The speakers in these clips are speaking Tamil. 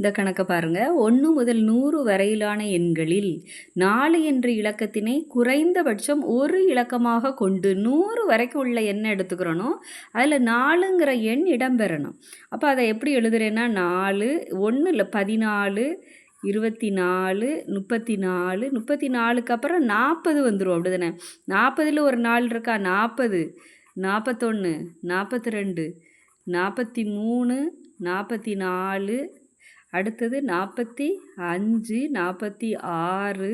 இந்த கணக்கை பாருங்கள். 1 முதல் 100 வரையிலான எண்களில் 4 என்ற இலக்கத்தினை குறைந்தபட்சம் ஒரு இலக்கமாக கொண்டு 100 வரைக்கும் உள்ள எண்ணை எடுத்துக்கிறணும். அதில் 4ங்கிற எண் இடம்பெறணும். அப்போ அதை எப்படி எழுதுறேன்னா 4 1 இல்லை 14 24 34 34க்கு அப்புறம் 40 வந்துடும். அப்படி தானே? 40ல் ஒரு 4 இருக்கா? 40 41 42 43 44 அடுத்தது 45 46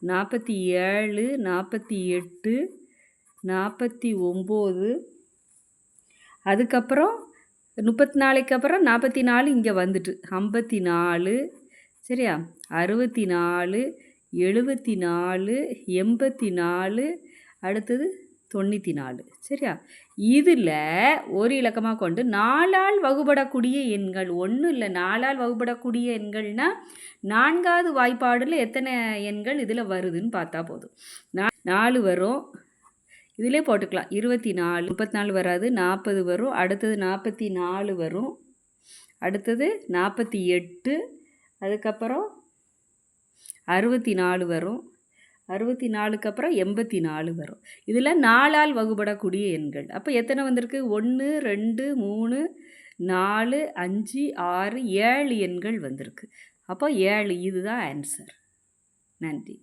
47 48 49 அதுக்கப்புறம் 34க்கு அப்புறம் 44 இங்கே வந்துட்டு 54 சரியா? 64 74 84 அடுத்தது 94 சரியா? இதில் ஒரு இலக்கமாக கொண்டு 4ஆல் வகுபடக்கூடிய எண்கள் 1 இல்லை 4ஆல் வகுபடக்கூடிய எண்கள்னால் 4வது வாய்ப்பாடில் எத்தனை எண்கள் இதில் வருதுன்னு பார்த்தா போதும். 4 வரும், இதிலே போட்டுக்கலாம். 24 34 வராது, 40 வரும், அடுத்தது 44 வரும், அடுத்தது 48, அதுக்கப்புறம் 64 வரும், 64க்கு அப்புறம் 84 வரும். இதில் 4ஆல் வகுபடக்கூடிய எண்கள். அப்போ எத்தனை வந்திருக்கு? 1 2 3 4 5 6 7 எண்கள் வந்திருக்கு. அப்போ 7 இதுதான் ஆன்சர். நன்றி.